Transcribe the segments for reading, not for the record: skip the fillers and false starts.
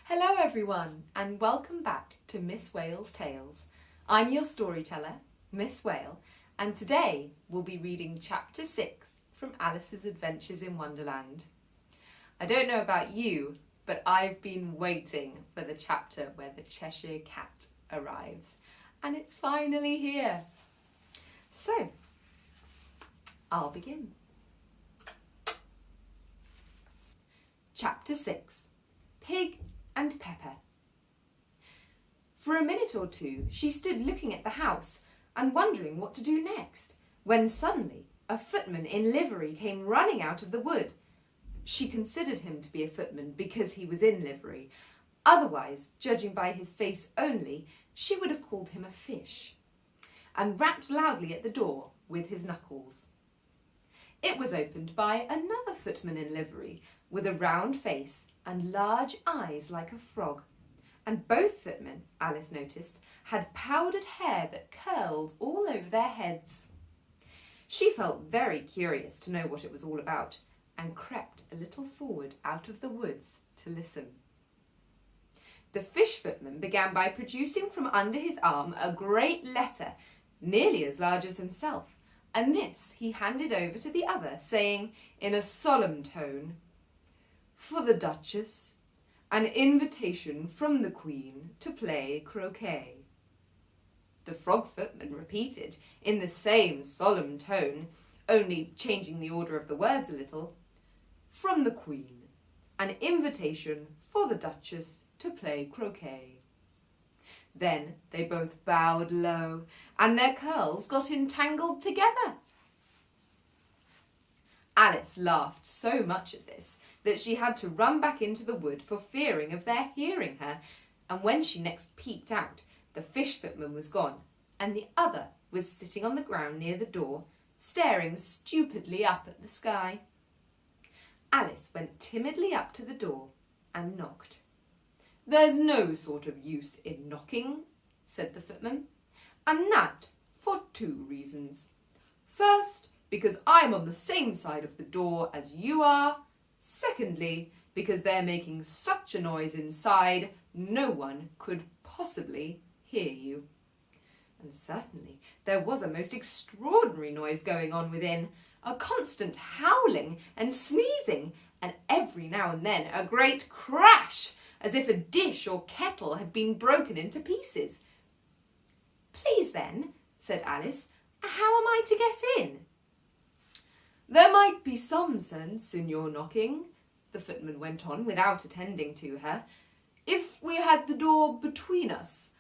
Hello everyone and welcome back to Miss Whale's Tales. I'm your storyteller, Miss Whale, and today we'll be reading Chapter 6 from Alice's Adventures in Wonderland. I don't know about you, but I've been waiting for the chapter where the Cheshire Cat arrives, and it's finally here. So, I'll begin. Chapter 6, Pig and Pepper. For a minute or two she stood looking at the house and wondering what to do next, when suddenly a footman in livery came running out of the wood. She considered him to be a footman because he was in livery. Otherwise, judging by his face only, she would have called him a fish, and rapped loudly at the door with his knuckles. It was opened by another footman in livery, with a round face and large eyes like a frog, and both footmen, Alice noticed, had powdered hair that curled all over their heads. She felt very curious to know what it was all about, and crept a little forward out of the woods to listen. The fish footman began by producing from under his arm a great letter, nearly as large as himself, and this he handed over to the other, saying in a solemn tone, "For the Duchess, an invitation from the Queen to play croquet." The frog footman repeated, in the same solemn tone, only changing the order of the words a little, "From the Queen, an invitation for the Duchess to play croquet." Then they both bowed low, and their curls got entangled together. Alice laughed so much at this that she had to run back into the wood for fearing of their hearing her, and when she next peeped out, the fish footman was gone, and the other was sitting on the ground near the door, staring stupidly up at the sky. Alice went timidly up to the door and knocked. "There's no sort of use in knocking," said the footman, "and that for two reasons. First, because I'm on the same side of the door as you are. Secondly, because they're making such a noise inside, no one could possibly hear you." And certainly there was a most extraordinary noise going on within, a constant howling and sneezing, and every now and then a great crash, as if a dish or kettle had been broken into pieces. "Please then," said Alice, "how am I to get in?" "There might be some sense in your knocking," the footman went on without attending to her, "if we had the door between us.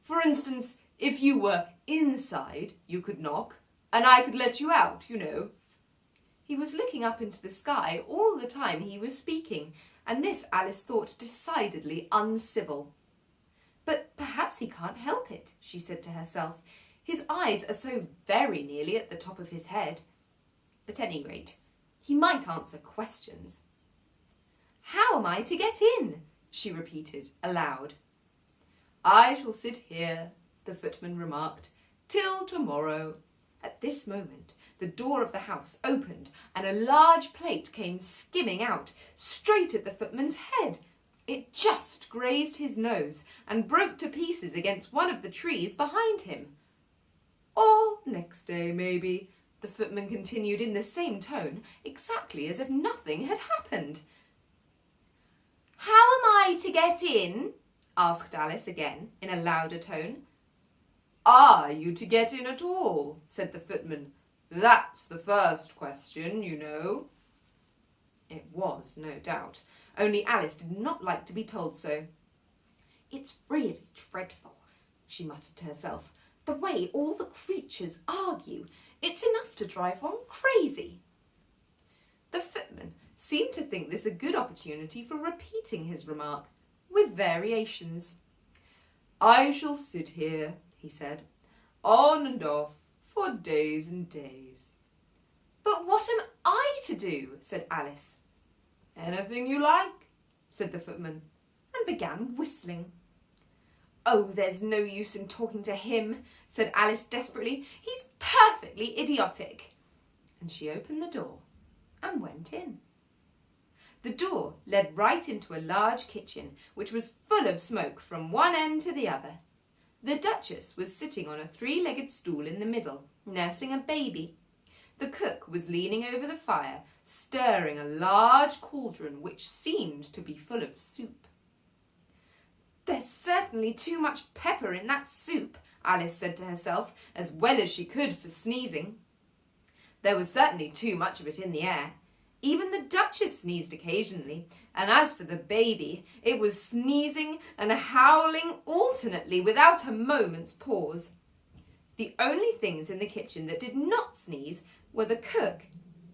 For instance, if you were inside, you could knock, and I could let you out, you know." He was looking up into the sky all the time he was speaking, and this Alice thought decidedly uncivil. "But perhaps he can't help it," she said to herself. "His eyes are so very nearly at the top of his head. At any rate, he might answer questions." "How am I to get in?" she repeated aloud. "I shall sit here," the footman remarked, "till tomorrow." At this moment the door of the house opened and a large plate came skimming out, straight at the footman's head. It just grazed his nose and broke to pieces against one of the trees behind him. "Or next day, maybe," the footman continued in the same tone, exactly as if nothing had happened. "How am I to get in?" asked Alice again, in a louder tone. "Are you to get in at all?" said the footman. "That's the first question, you know." It was, no doubt, only Alice did not like to be told so. "It's really dreadful," she muttered to herself, "the way all the creatures argue. It's enough to drive one crazy." The footman seemed to think this a good opportunity for repeating his remark, with variations. "I shall sit here," he said, "on and off, for days and days." "But what am I to do?" said Alice. "Anything you like," said the footman, and began whistling. "Oh, there's no use in talking to him," said Alice desperately. "He's perfectly idiotic." And she opened the door and went in. The door led right into a large kitchen, which was full of smoke from one end to the other. The Duchess was sitting on a three-legged stool in the middle, nursing a baby. The cook was leaning over the fire, stirring a large cauldron which seemed to be full of soup. "There's certainly too much pepper in that soup," Alice said to herself, as well as she could for sneezing. There was certainly too much of it in the air. Even the Duchess sneezed occasionally, and as for the baby, it was sneezing and howling alternately without a moment's pause. The only things in the kitchen that did not sneeze were the cook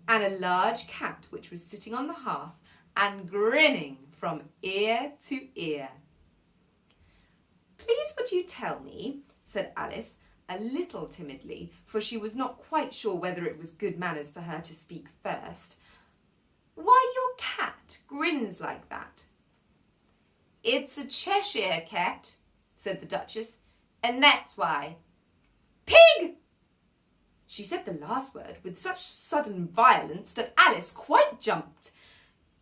and a large cat which was sitting on the hearth and grinning from ear to ear. "Please would you tell me," said Alice, a little timidly, for she was not quite sure whether it was good manners for her to speak first, "why your cat grins like that?" "It's a Cheshire Cat," said the Duchess, "and that's why." "Pig!" She said the last word with such sudden violence that Alice quite jumped,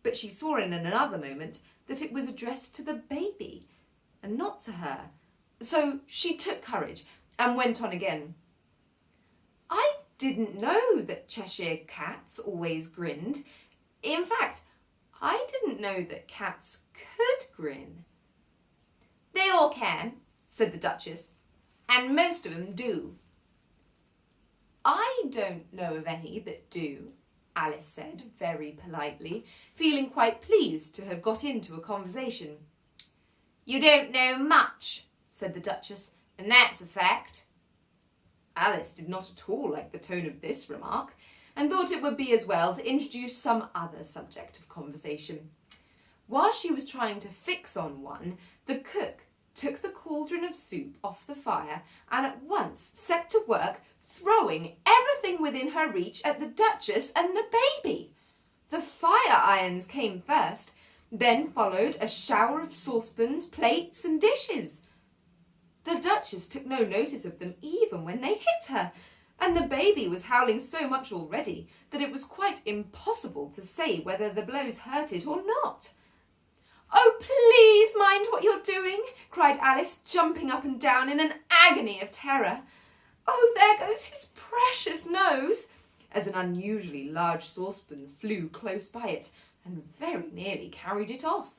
but she saw in another moment that it was addressed to the baby and not to her, so she took courage and went on again. "I didn't know that Cheshire Cats always grinned. In fact, I didn't know that cats could grin." "They all can," said the Duchess, "and most of them do." "I don't know of any that do," Alice said very politely, feeling quite pleased to have got into a conversation. "You don't know much," said the Duchess, "and that's a fact." Alice did not at all like the tone of this remark, and thought it would be as well to introduce some other subject of conversation. While she was trying to fix on one, the cook took the cauldron of soup off the fire and at once set to work throwing everything within her reach at the Duchess and the baby. The fire irons came first, then followed a shower of saucepans, plates and dishes. The Duchess took no notice of them even when they hit her, and the baby was howling so much already that it was quite impossible to say whether the blows hurt it or not. "Oh, please mind what you're doing," cried Alice, jumping up and down in an agony of terror. "Oh, there goes his precious nose," as an unusually large saucepan flew close by it and very nearly carried it off.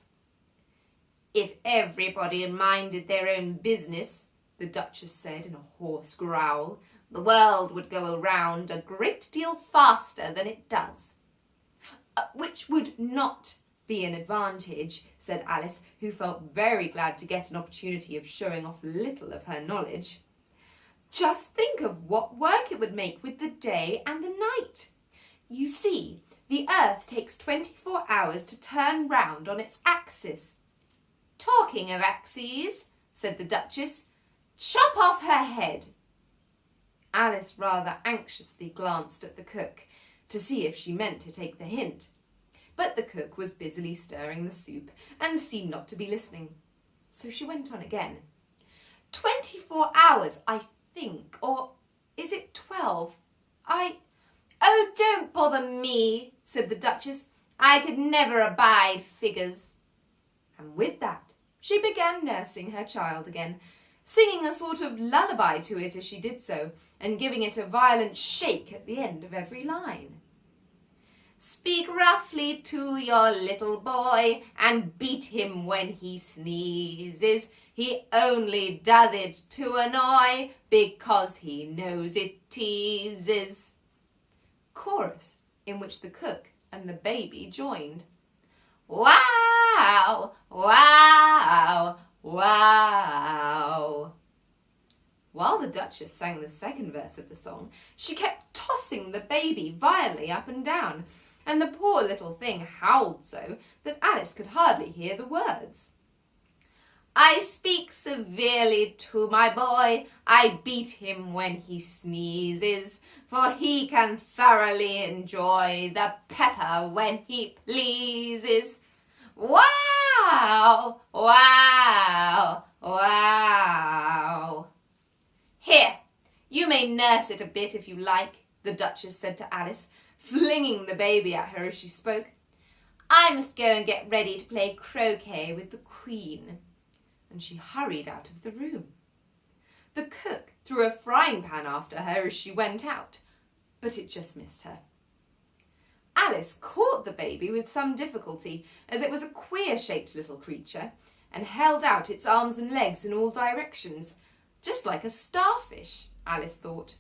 "If everybody minded their own business," the Duchess said in a hoarse growl, "the world would go around a great deal faster than it does." "Which would not be an advantage," said Alice, who felt very glad to get an opportunity of showing off a little of her knowledge. "Just think of what work it would make with the day and the night. You see, the earth takes 24 hours to turn round on its axis." "Talking of axes," said the Duchess, "chop off her head." Alice rather anxiously glanced at the cook to see if she meant to take the hint, but the cook was busily stirring the soup and seemed not to be listening, so she went on again. 24 hours, I think, or is it 12? "Oh, don't bother me," said the Duchess. "I could never abide figures." And with that, she began nursing her child again, singing a sort of lullaby to it as she did so, and giving it a violent shake at the end of every line. "Speak roughly to your little boy, and beat him when he sneezes. He only does it to annoy, because he knows it teases." Chorus, in which the cook and the baby joined. "Wow! Wow! Wow!" While the Duchess sang the second verse of the song, she kept tossing the baby violently up and down, and the poor little thing howled so that Alice could hardly hear the words. "I speak severely to my boy, I beat him when he sneezes, for he can thoroughly enjoy the pepper when he pleases. Wow! Wow! Wow!" "Here, you may nurse it a bit if you like," the Duchess said to Alice, flinging the baby at her as she spoke. I must go and get ready to play croquet with the Queen. And she hurried out of the room. The cook threw a frying pan after her as she went out, but it just missed her. Alice caught the baby with some difficulty, as it was a queer-shaped little creature, and held out its arms and legs in all directions, just like a starfish, Alice thought.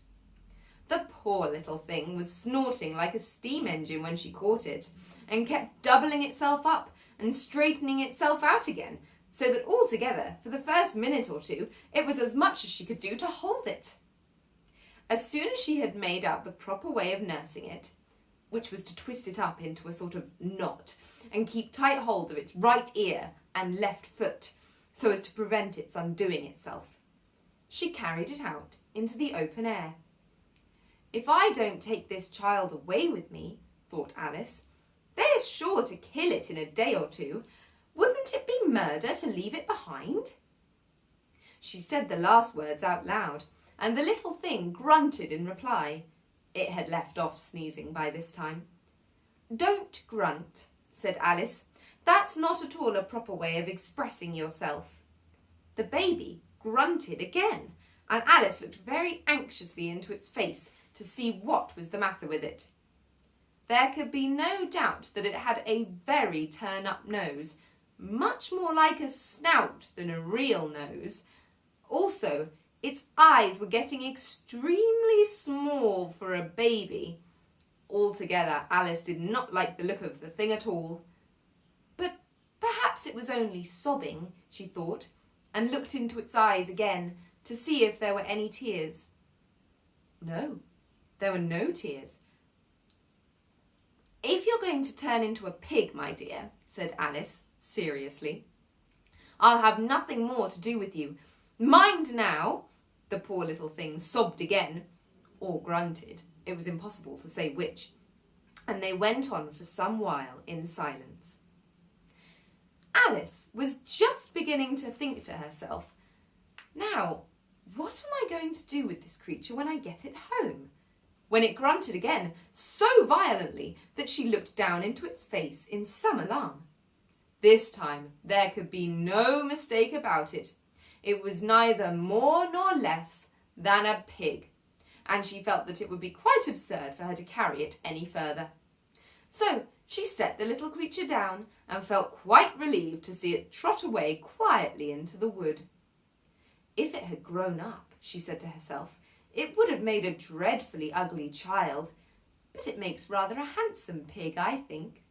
The poor little thing was snorting like a steam engine when she caught it, and kept doubling itself up and straightening itself out again, so that altogether, for the first minute or two, it was as much as she could do to hold it. As soon as she had made out the proper way of nursing it, which was to twist it up into a sort of knot and keep tight hold of its right ear and left foot so as to prevent its undoing itself, she carried it out into the open air. If I don't take this child away with me, thought Alice, they're sure to kill it in a day or two. Wouldn't it be murder to leave it behind? She said the last words out loud, and the little thing grunted in reply. It had left off sneezing by this time. Don't grunt, said Alice. That's not at all a proper way of expressing yourself. The baby grunted again, and Alice looked very anxiously into its face to see what was the matter with it. There could be no doubt that it had a very turn-up nose, much more like a snout than a real nose. Also, its eyes were getting extremely small for a baby. Altogether, Alice did not like the look of the thing at all. But perhaps it was only sobbing, she thought, and looked into its eyes again to see if there were any tears. No, there were no tears. If you're going to turn into a pig, my dear, said Alice, seriously, I'll have nothing more to do with you. Mind now. The poor little thing sobbed again, or grunted. It was impossible to say which. And they went on for some while in silence. Alice was just beginning to think to herself, now, what am I going to do with this creature when I get it home? When it grunted again so violently that she looked down into its face in some alarm. This time there could be no mistake about it. It was neither more nor less than a pig, and she felt that it would be quite absurd for her to carry it any further. So she set the little creature down and felt quite relieved to see it trot away quietly into the wood. If it had grown up, she said to herself, it would have made a dreadfully ugly child, but it makes rather a handsome pig, I think.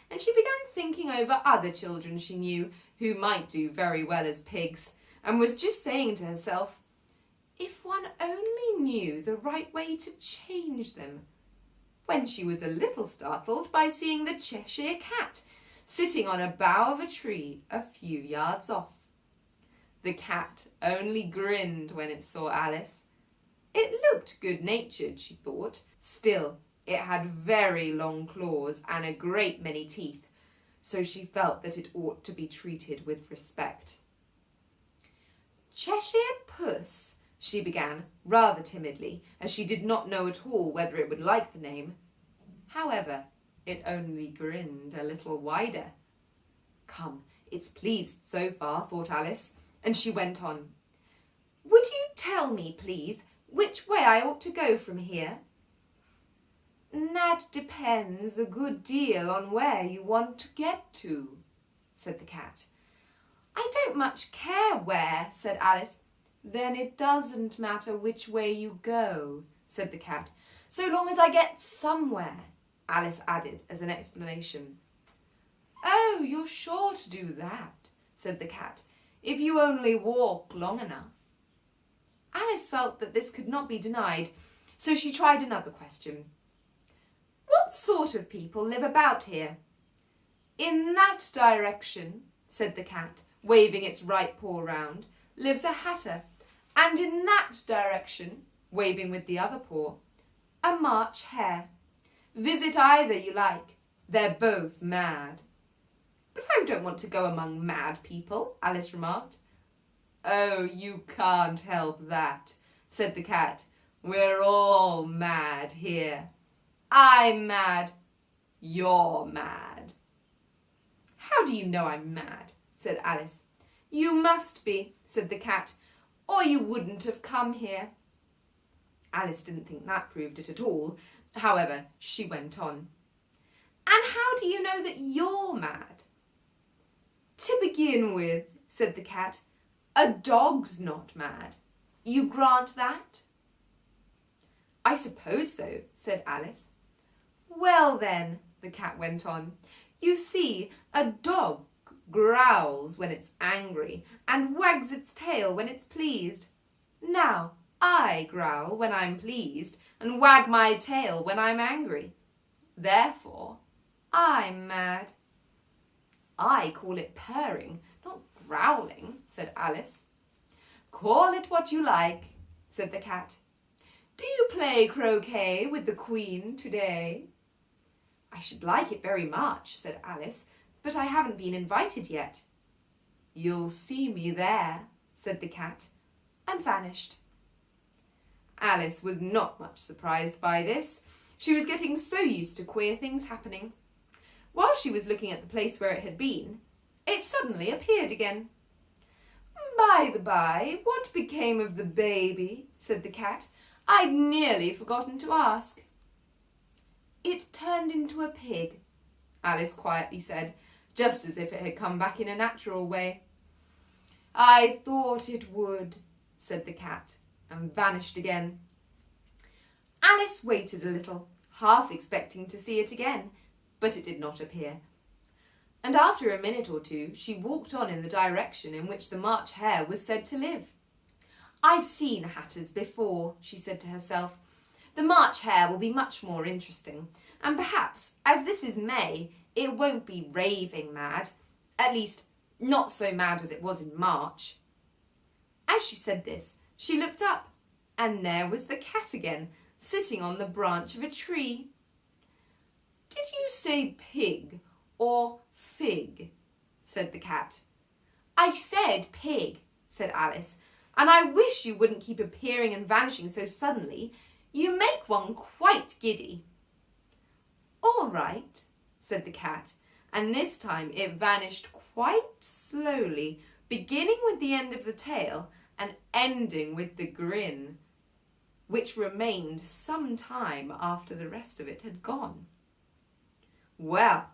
And she began thinking over other children she knew who might do very well as pigs, and was just saying to herself, if one only knew the right way to change them, when she was a little startled by seeing the Cheshire Cat sitting on a bough of a tree a few yards off. The cat only grinned when it saw Alice. It looked good-natured, she thought. Still, it had very long claws and a great many teeth, so she felt that it ought to be treated with respect. Cheshire Puss, she began, rather timidly, as she did not know at all whether it would like the name. However, it only grinned a little wider. Come, it's pleased so far, thought Alice, and she went on. Would you tell me, please, which way I ought to go from here? That depends a good deal on where you want to get to, said the cat. I don't much care where, said Alice. Then it doesn't matter which way you go, said the cat, so long as I get somewhere, Alice added as an explanation. Oh, you're sure to do that, said the cat, if you only walk long enough. Alice felt that this could not be denied, so she tried another question. What sort of people live about here? In that direction, said the cat, waving its right paw round, lives a hatter, and in that direction, waving with the other paw, a March hare. Visit either you like. They're both mad. But I don't want to go among mad people, Alice remarked. Oh, you can't help that, said the cat. We're all mad here. I'm mad. You're mad. How do you know I'm mad? Said Alice. You must be, said the cat, or you wouldn't have come here. Alice didn't think that proved it at all. However, she went on. And how do you know that you're mad? To begin with, said the cat, a dog's not mad. You grant that? I suppose so, said Alice. Well then, the cat went on, you see, a dog growls when it's angry and wags its tail when it's pleased. Now, I growl when I'm pleased and wag my tail when I'm angry. Therefore, I'm mad. I call it purring, not growling, said Alice. Call it what you like, said the cat. Do you play croquet with the Queen today? I should like it very much, said Alice, but I haven't been invited yet. You'll see me there, said the cat, and vanished. Alice was not much surprised by this. She was getting so used to queer things happening. While she was looking at the place where it had been, it suddenly appeared again. By the by, what became of the baby? Said the cat. I'd nearly forgotten to ask. It turned into a pig, Alice quietly said, just as if it had come back in a natural way. I thought it would, said the cat, and vanished again. Alice waited a little, half expecting to see it again, but it did not appear. And after a minute or two, she walked on in the direction in which the March Hare was said to live. I've seen hatters before, she said to herself. The March Hare will be much more interesting, and perhaps, as this is May, it won't be raving mad, at least not so mad as it was in March. As she said this, she looked up, and there was the cat again, sitting on the branch of a tree. Did you say pig or fig? Said the cat. I said pig, said Alice, and I wish you wouldn't keep appearing and vanishing so suddenly. You make one quite giddy. All right, said the cat, and this time it vanished quite slowly, beginning with the end of the tail and ending with the grin, which remained some time after the rest of it had gone. Well,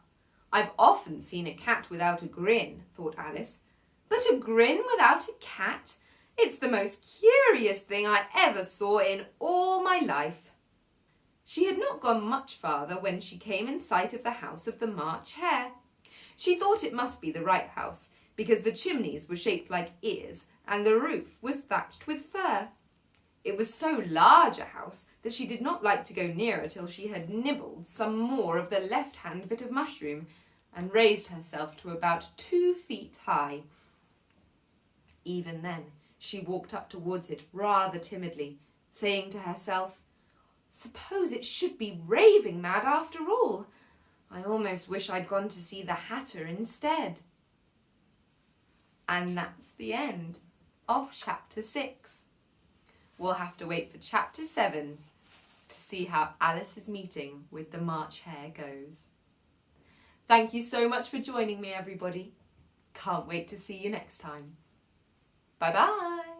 I've often seen a cat without a grin, thought Alice, but a grin without a cat? It's the most curious thing I ever saw in all my life. She had not gone much farther when she came in sight of the house of the March Hare. She thought it must be the right house, because the chimneys were shaped like ears and the roof was thatched with fur. It was so large a house that she did not like to go nearer till she had nibbled some more of the left-hand bit of mushroom and raised herself to about 2 feet high. Even then, she walked up towards it rather timidly, saying to herself, Suppose it should be raving mad after all. I almost wish I'd gone to see the Hatter instead. And that's the end of chapter 6. We'll have to wait for chapter 7 to see how Alice's meeting with the March Hare goes. Thank you so much for joining me, everybody. Can't wait to see you next time. Bye-bye.